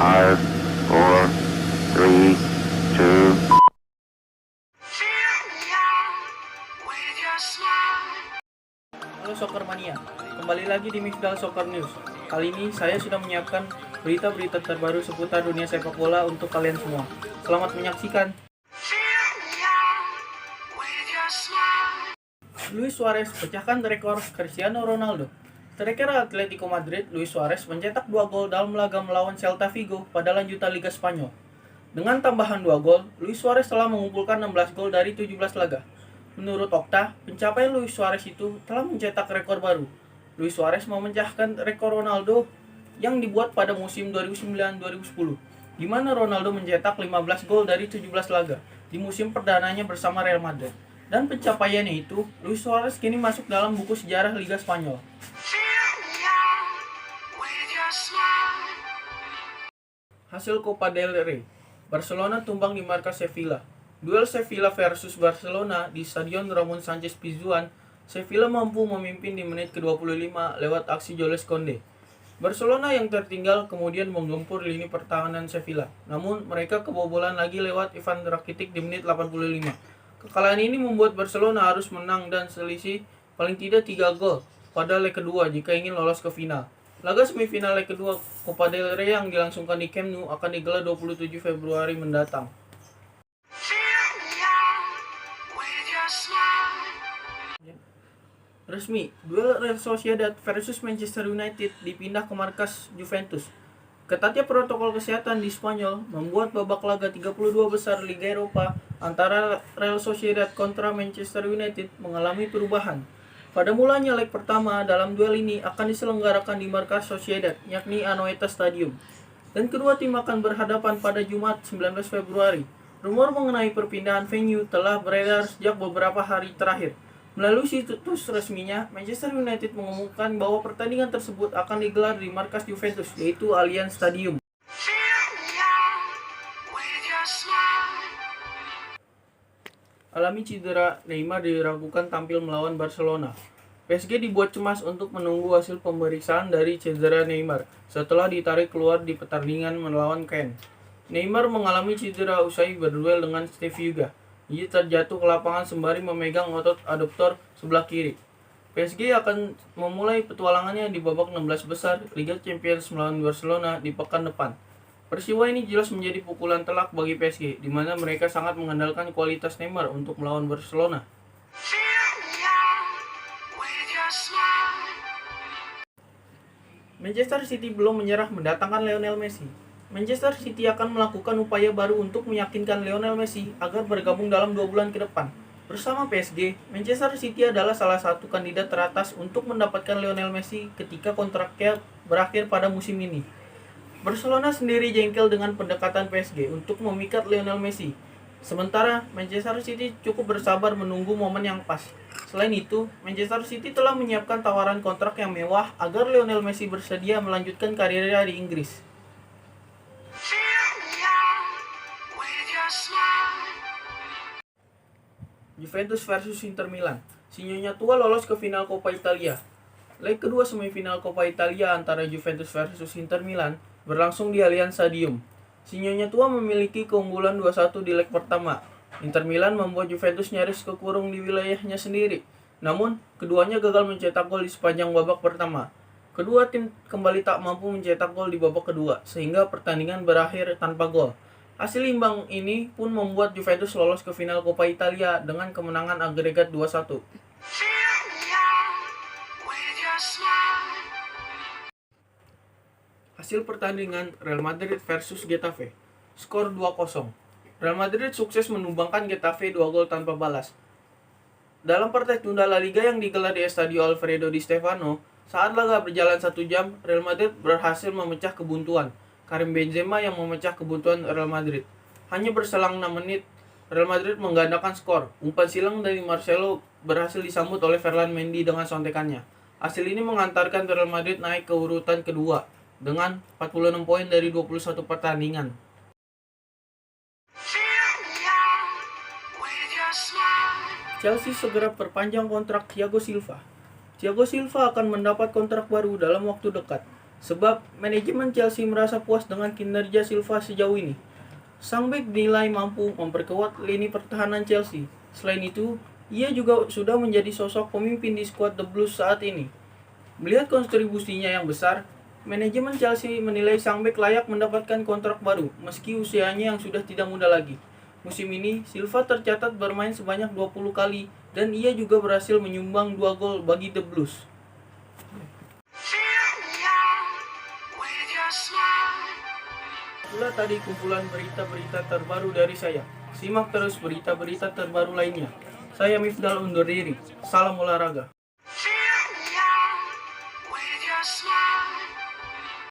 5, 4, 3, 2. Halo Soccer Mania, kembali lagi di Mifdal Soccer News. Kali ini saya sudah menyiapkan berita-berita terbaru seputar dunia sepak bola untuk kalian semua. Selamat menyaksikan. Luis Suarez pecahkan rekor Cristiano Ronaldo. Striker Atletico Madrid, Luis Suarez mencetak 2 gol dalam laga melawan Celta Vigo pada lanjutan Liga Spanyol. Dengan tambahan 2 gol, Luis Suarez telah mengumpulkan 16 gol dari 17 laga. Menurut Opta, pencapaian Luis Suarez itu telah mencetak rekor baru. Luis Suarez memecahkan rekor Ronaldo yang dibuat pada musim 2009-2010, di mana Ronaldo mencetak 15 gol dari 17 laga di musim perdananya bersama Real Madrid. Dan pencapaiannya itu, Luis Suarez kini masuk dalam buku sejarah Liga Spanyol. Hasil Copa del Rey, Barcelona tumbang di markas Sevilla. Duel Sevilla versus Barcelona di Stadion Ramon Sánchez Pizjuan, Sevilla mampu memimpin di menit ke-25 lewat aksi Jules Koundé. Barcelona yang tertinggal kemudian menggempur lini pertahanan Sevilla, namun mereka kebobolan lagi lewat Ivan Rakitic di menit 85. Kekalahan ini membuat Barcelona harus menang dan selisih paling tidak 3 gol pada leg kedua jika ingin lolos ke final. Laga semifinal leg kedua Copa del Rey yang dilangsungkan di Camp Nou akan digelar 27 Februari mendatang. Resmi, duel Real Sociedad versus Manchester United dipindah ke markas Juventus. Ketatnya protokol kesehatan di Spanyol membuat babak laga 32 besar Liga Eropa antara Real Sociedad kontra Manchester United mengalami perubahan. Pada mulanya leg pertama dalam duel ini akan diselenggarakan di markas Sociedad, yakni Anoeta Stadium. Dan kedua tim akan berhadapan pada Jumat 19 Februari. Rumor mengenai perpindahan venue telah beredar sejak beberapa hari terakhir. Melalui situs resminya, Manchester United mengumumkan bahwa pertandingan tersebut akan digelar di markas Juventus, yaitu Allianz Stadium. Alami cedera, Neymar diragukan tampil melawan Barcelona. PSG dibuat cemas untuk menunggu hasil pemeriksaan dari cedera Neymar setelah ditarik keluar di pertandingan melawan Caen. Neymar mengalami cedera usai berduel dengan Steve Yuga. Ia terjatuh ke lapangan sembari memegang otot aduktor sebelah kiri. PSG akan memulai petualangannya di babak 16 besar Liga Champions melawan Barcelona di pekan depan. Peristiwa ini jelas menjadi pukulan telak bagi PSG, di mana mereka sangat mengandalkan kualitas Neymar untuk melawan Barcelona. Manchester City belum menyerah mendatangkan Lionel Messi. Manchester City akan melakukan upaya baru untuk meyakinkan Lionel Messi agar bergabung dalam 2 bulan ke depan. Bersama PSG, Manchester City adalah salah satu kandidat teratas untuk mendapatkan Lionel Messi ketika kontraknya berakhir pada musim ini. Barcelona sendiri jengkel dengan pendekatan PSG untuk memikat Lionel Messi. Sementara Manchester City cukup bersabar menunggu momen yang pas. Selain itu, Manchester City telah menyiapkan tawaran kontrak yang mewah agar Lionel Messi bersedia melanjutkan karirnya di Inggris. Juventus versus Inter Milan. Sinyonya tua lolos ke final Coppa Italia. Leg kedua semifinal Coppa Italia antara Juventus versus Inter Milan berlangsung di Allianz Stadium. Sinyonya tua memiliki keunggulan 2-1 di leg pertama. Inter Milan membuat Juventus nyaris kekurung di wilayahnya sendiri. Namun, keduanya gagal mencetak gol di sepanjang babak pertama. Kedua tim kembali tak mampu mencetak gol di babak kedua, sehingga pertandingan berakhir tanpa gol. Hasil imbang ini pun membuat Juventus lolos ke final Coppa Italia dengan kemenangan agregat 2-1. Hasil pertandingan Real Madrid versus Getafe. Skor 2-0. Real Madrid sukses menumbangkan Getafe 2 gol tanpa balas. Dalam partai tunda La Liga yang digelar di Estadio Alfredo Di Stefano, saat laga berjalan 1 jam, Real Madrid berhasil memecah kebuntuan. Karim Benzema yang memecah kebuntuan Real Madrid. Hanya berselang 6 menit, Real Madrid menggandakan skor. Umpan silang dari Marcelo berhasil disambut oleh Ferland Mendy dengan sontekannya. Hasil ini mengantarkan Real Madrid naik ke urutan kedua dengan 46 poin dari 21 pertandingan. Chelsea segera perpanjang kontrak Thiago Silva. Thiago Silva akan mendapat kontrak baru dalam waktu dekat. sebab manajemen Chelsea merasa puas dengan kinerja Silva sejauh ini. Sang bek dinilai mampu memperkuat lini pertahanan Chelsea. Selain itu, ia juga sudah menjadi sosok pemimpin di skuad The Blues saat ini. Melihat kontribusinya yang besar, manajemen Chelsea menilai sang bek layak mendapatkan kontrak baru meski usianya yang sudah tidak muda lagi. Musim ini, Silva tercatat bermain sebanyak 20 kali dan ia juga berhasil menyumbang 2 gol bagi The Blues. Itulah tadi kumpulan berita-berita terbaru dari saya. Simak terus berita-berita terbaru lainnya. Saya Mifdal undur diri. Salam olahraga.